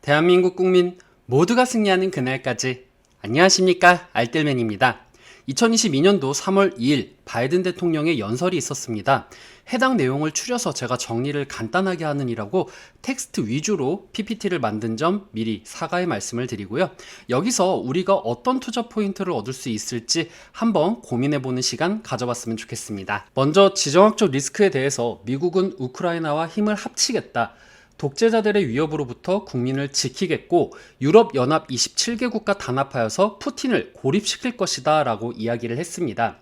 대한민국 국민 모두가 승리하는 그날까지. 안녕하십니까, 알뜰맨입니다. 2022년도 3월 2일 바이든 대통령의 연설이 있었습니다. 해당 내용을 추려서 제가 정리를 간단하게 하느니라고 텍스트 위주로 PPT를 만든 점 미리 사과의 말씀을 드리고요. 여기서 우리가 어떤 투자 포인트를 얻을 수 있을지 한번 고민해보는 시간 가져봤으면 좋겠습니다. 먼저 지정학적 리스크에 대해서 미국은 우크라이나와 힘을 합치겠다, 독재자들의 위협으로부터 국민을 지키겠고 유럽연합 27개국과 단합하여서 푸틴을 고립시킬 것이다 라고 이야기를 했습니다.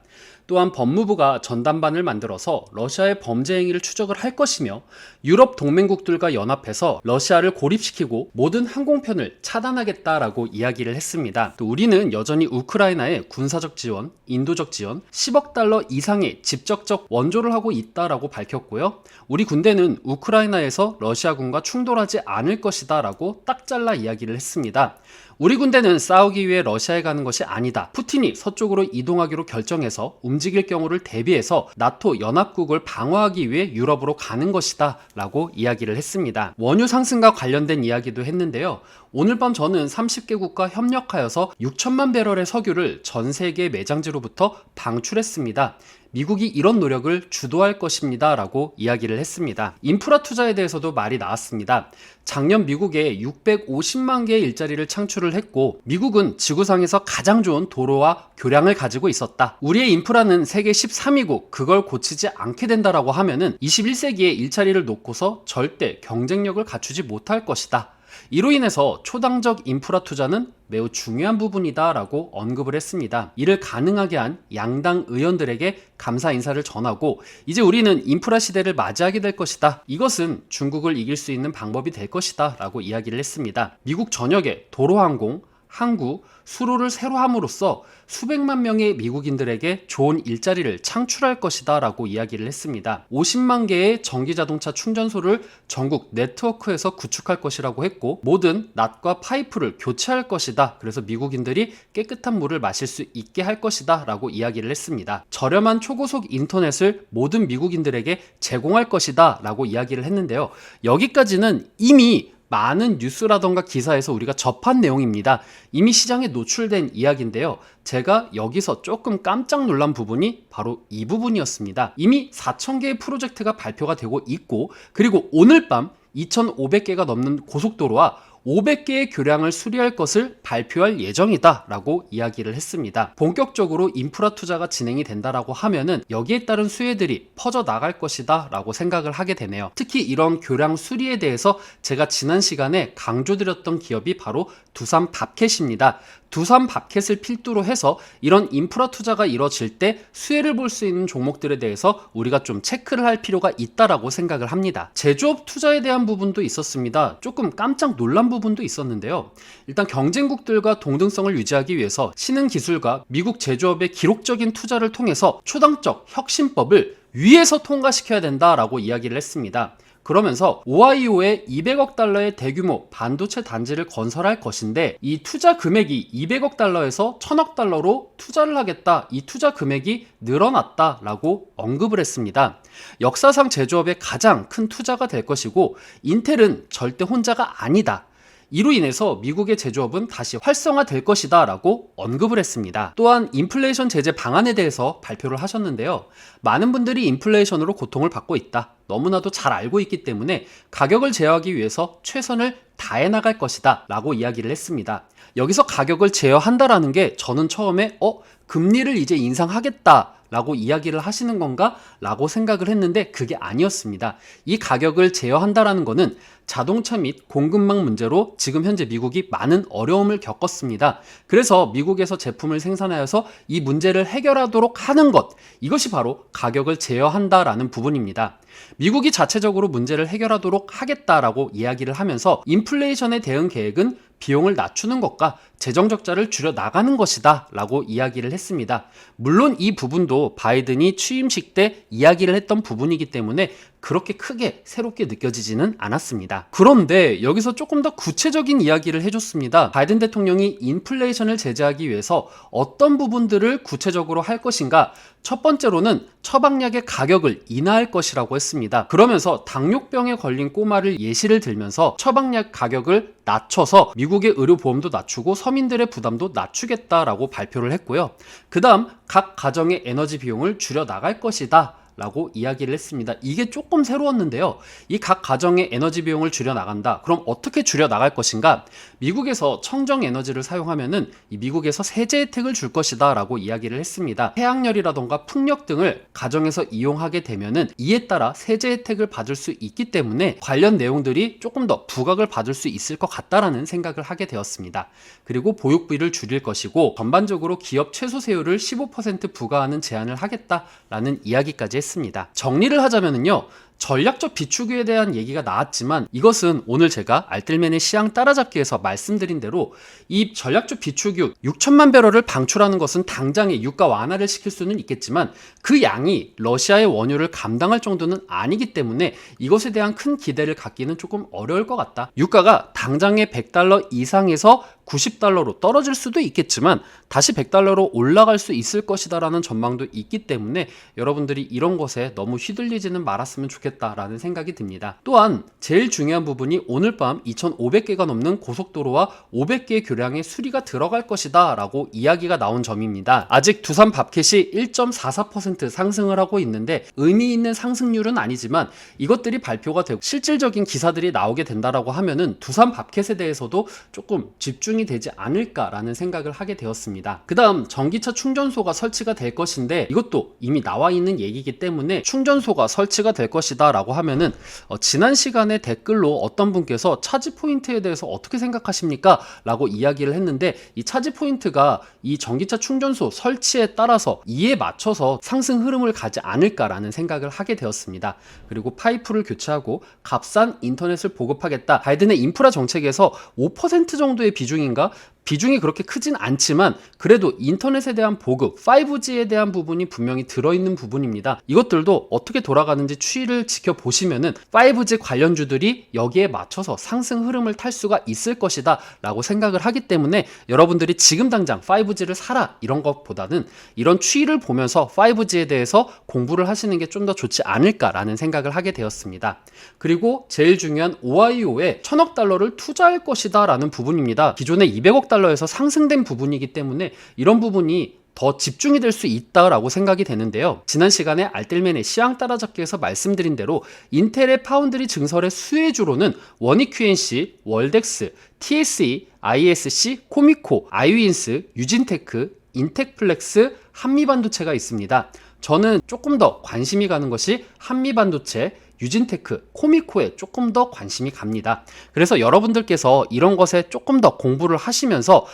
또한 법무부가 전담반을 만들어서 러시아의 범죄 행위를 추적을 할 것이며 유럽 동맹국들과 연합해서 러시아를 고립시키고 모든 항공편을 차단하겠다라고 이야기를 했습니다. 또 우리는 여전히 우크라이나에 군사적 지원, 인도적 지원 10억 달러 이상의 직접적 원조를 하고 있다라고 밝혔고요. 우리 군대는 우크라이나에서 러시아군과 충돌하지 않을 것이다 라고 딱 잘라 이야기를 했습니다. 우리 군대는 싸우기 위해 러시아에 가는 것이 아니다. 푸틴이 서쪽으로 이동하기로 결정해서 움직일 경우를 대비해서 나토 연합국을 방어하기 위해 유럽으로 가는 것이다 라고 이야기를 했습니다. 원유 상승과 관련된 이야기도 했는데요. 오늘 밤 저는 30개국과 협력하여서 6천만 배럴의 석유를 전 세계 매장지로부터 방출했습니다. 미국이 이런 노력을 주도할 것입니다 라고 이야기를 했습니다. 인프라 투자에 대해서도 말이 나왔습니다. 작년 미국에 650만 개의 일자리를 창출을 했고 미국은 지구상에서 가장 좋은 도로와 교량을 가지고 있었다. 우리의 인프라는 세계 13위고 그걸 고치지 않게 된다라고 하면은 21세기에 일자리를 놓고서 절대 경쟁력을 갖추지 못할 것이다. 이로 인해서 초당적 인프라 투자는 매우 중요한 부분이다 라고 언급을 했습니다. 이를 가능하게 한 양당 의원들에게 감사 인사를 전하고 이제 우리는 인프라 시대를 맞이하게 될 것이다. 이것은 중국을 이길 수 있는 방법이 될 것이다 라고 이야기를 했습니다. 미국 전역에 도로항공, 항구, 수로를 새로 함으로써 수백만 명의 미국인들에게 좋은 일자리를 창출할 것이다 라고 이야기를 했습니다. 50만 개의 전기자동차 충전소를 전국 네트워크에서 구축할 것이라고 했고 모든 낫과 파이프를 교체할 것이다. 그래서 미국인들이 깨끗한 물을 마실 수 있게 할 것이다 라고 이야기를 했습니다. 저렴한 초고속 인터넷을 모든 미국인들에게 제공할 것이다 라고 이야기를 했는데요. 여기까지는 이미 많은 뉴스라던가 기사에서 우리가 접한 내용입니다. 이미 시장에 노출된 이야기인데요. 제가 여기서 조금 깜짝 놀란 부분이 바로 이 부분이었습니다. 이미 4,000개의 프로젝트가 발표가 되고 있고 그리고 오늘 밤 2,500개가 넘는 고속도로와 500개의 교량을 수리할 것을 발표할 예정이다 라고 이야기를 했습니다. 본격적으로 인프라 투자가 진행이 된다라고 하면은 여기에 따른 수혜들이 퍼져 나갈 것이다 라고 생각을 하게 되네요. 특히 이런 교량 수리에 대해서 제가 지난 시간에 강조드렸던 기업이 바로 두산밥켓입니다. 두산밥켓을 필두로 해서 이런 인프라 투자가 이뤄질 때 수혜를 볼 수 있는 종목들에 대해서 우리가 좀 체크를 할 필요가 있다라고 생각을 합니다. 제조업 투자에 대한 부분도 있었습니다. 조금 깜짝 놀란 부분도 있었는데요. 일단 경쟁국들과 동등성을 유지하기 위해서 신흥 기술과 미국 제조업의 기록적인 투자를 통해서 초당적 혁신법을 위에서 통과시켜야 된다라고 이야기를 했습니다. 그러면서 오하이오에 200억 달러의 대규모 반도체 단지를 건설할 것인데 이 투자 금액이 200억 달러에서 1000억 달러로 투자를 하겠다. 이 투자 금액이 늘어났다라고 언급을 했습니다. 역사상 제조업의 가장 큰 투자가 될 것이고 인텔은 절대 혼자가 아니다. 이로 인해서 미국의 제조업은 다시 활성화될 것이다 라고 언급을 했습니다. 또한 인플레이션 제재 방안에 대해서 발표를 하셨는데요. 많은 분들이 인플레이션으로 고통을 받고 있다. 너무나도 잘 알고 있기 때문에 가격을 제어하기 위해서 최선을 다해 나갈 것이다 라고 이야기를 했습니다. 여기서 가격을 제어한다라는 게 저는 처음에 금리를 이제 인상하겠다 라고 이야기를 하시는 건가? 라고 생각을 했는데 그게 아니었습니다. 이 가격을 제어한다라는 거는 자동차 및 공급망 문제로 지금 현재 미국이 많은 어려움을 겪었습니다. 그래서 미국에서 제품을 생산하여서 이 문제를 해결하도록 하는 것, 이것이 바로 가격을 제어한다라는 부분입니다. 미국이 자체적으로 문제를 해결하도록 하겠다라고 이야기를 하면서 인플레이션에 대응 계획은 비용을 낮추는 것과 재정 적자를 줄여 나가는 것이다 라고 이야기를 했습니다. 물론 이 부분도 바이든이 취임식 때 이야기를 했던 부분이기 때문에 그렇게 크게 새롭게 느껴지지는 않았습니다. 그런데 여기서 조금 더 구체적인 이야기를 해줬습니다. 바이든 대통령이 인플레이션을 제재하기 위해서 어떤 부분들을 구체적으로 할 것인가. 첫 번째로는 처방약의 가격을 인하할 것이라고 했습니다. 그러면서 당뇨병에 걸린 꼬마를 예시를 들면서 처방약 가격을 낮춰서 미국의 의료보험도 낮추고 서민들의 부담도 낮추겠다라고 발표를 했고요. 그 다음 각 가정의 에너지 비용을 줄여 나갈 것이다 라고 이야기를 했습니다. 이게 조금 새로웠는데요. 이 각 가정의 에너지 비용을 줄여 나간다. 그럼 어떻게 줄여 나갈 것인가? 미국에서 청정 에너지를 사용하면은 이 미국에서 세제 혜택을 줄 것이다 라고 이야기를 했습니다. 태양열이라던가 풍력 등을 가정에서 이용하게 되면은 이에 따라 세제 혜택을 받을 수 있기 때문에 관련 내용들이 조금 더 부각을 받을 수 있을 것 같다라는 생각을 하게 되었습니다. 그리고 보육비를 줄일 것이고 전반적으로 기업 최소세율을 15% 부과하는 제한을 하겠다라는 이야기까지 했습니다. 정리를 하자면요. 전략적 비축유에 대한 얘기가 나왔지만 이것은 오늘 제가 알뜰맨의 시향 따라잡기에서 말씀드린 대로 이 전략적 비축유 6천만 배럴을 방출하는 것은 당장에 유가 완화를 시킬 수는 있겠지만 그 양이 러시아의 원유를 감당할 정도는 아니기 때문에 이것에 대한 큰 기대를 갖기는 조금 어려울 것 같다. 유가가 당장에 $100 이상에서 $90로 떨어질 수도 있겠지만 다시 $100로 올라갈 수 있을 것이다 라는 전망도 있기 때문에 여러분들이 이런 것에 너무 휘둘리지는 말았으면 좋겠다라는 생각이 듭니다. 또한 제일 중요한 부분이 오늘 밤 2,500개가 넘는 고속도로와 500개의 교량의 수리가 들어갈 것이다 라고 이야기가 나온 점입니다. 아직 두산 밥켓이 1.44% 상승을 하고 있는데 의미 있는 상승률은 아니지만 이것들이 발표가 되고 실질적인 기사들이 나오게 된다라고 하면은 두산 밥켓에 대해서도 조금 집중이 되지 않을까라는 생각을 하게 되었습니다. 그 다음 전기차 충전소가 설치가 될 것인데 이것도 이미 나와 있는 얘기이기 때문에 충전소가 설치가 될 것이다 라고 하면은 지난 시간에 댓글로 어떤 분께서 차지 포인트에 대해서 어떻게 생각하십니까? 라고 이야기를 했는데 이 차지 포인트가 이 전기차 충전소 설치에 따라서 이에 맞춰서 상승 흐름을 가지 않을까라는 생각을 하게 되었습니다. 그리고 파이프를 교체하고 값싼 인터넷을 보급하겠다. 바이든의 인프라 정책에서 5% 정도의 비중이 그렇게 크진 않지만 그래도 인터넷에 대한 보급, 5G에 대한 부분이 분명히 들어있는 부분입니다. 이것들도 어떻게 돌아가는지 추이를 지켜보시면은 5G 관련주들이 여기에 맞춰서 상승 흐름을 탈 수가 있을 것이다 라고 생각을 하기 때문에 여러분들이 지금 당장 5G를 사라 이런 것보다는 이런 추이를 보면서 5G에 대해서 공부를 하시는 게 좀 더 좋지 않을까라는 생각을 하게 되었습니다. 그리고 제일 중요한 오하이오에 $1,000억 투자할 것이다 라는 부분입니다. 기존에 $200억 달러에서 상승된 부분이기 때문에 이런 부분이 더 집중이 될 수 있다라고 생각이 되는데요. 지난 시간에 알뜰맨의 시황 따라잡기에서 말씀드린 대로 인텔의 파운드리 증설의 수혜주로는 원익-QNC, 월덱스, TSE, ISC, 코미코, 아이윈스, 유진테크, 인텍플렉스, 한미반도체가 있습니다. 저는 조금 더 관심이 가는 것이 한미반도체, 유진테크, 코미코에 조금 더 관심이 갑니다. 그래서 여러분들께서 이런 것에 조금 더 공부를 하시면서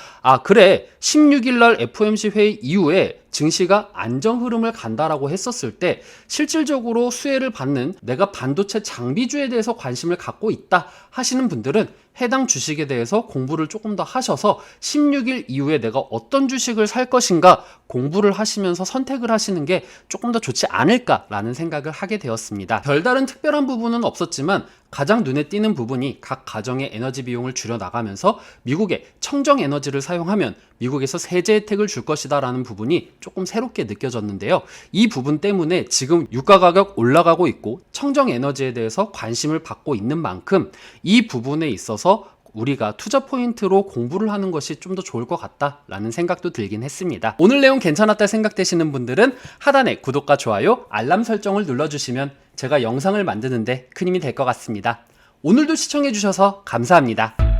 그래 16일 날 FOMC 회의 이후에 증시가 안정 흐름을 간다라고 했었을 때 실질적으로 수혜를 받는 내가 반도체 장비주에 대해서 관심을 갖고 있다 하시는 분들은 해당 주식에 대해서 공부를 조금 더 하셔서 16일 이후에 내가 어떤 주식을 살 것인가 공부를 하시면서 선택을 하시는 게 조금 더 좋지 않을까라는 생각을 하게 되었습니다. 별다른 특별한 부분은 없었지만 가장 눈에 띄는 부분이 각 가정의 에너지 비용을 줄여 나가면서 미국의 청정 에너지를 사용하면 미국에서 세제 혜택을 줄 것이다 라는 부분이 조금 새롭게 느껴졌는데요. 이 부분 때문에 지금 유가 가격 올라가고 있고 청정 에너지에 대해서 관심을 받고 있는 만큼 이 부분에 있어서 우리가 투자 포인트로 공부를 하는 것이 좀 더 좋을 것 같다라는 생각도 들긴 했습니다. 오늘 내용 괜찮았다 생각되시는 분들은 하단에 구독과 좋아요, 알람 설정을 눌러주시면 제가 영상을 만드는데 큰 힘이 될 것 같습니다. 오늘도 시청해주셔서 감사합니다.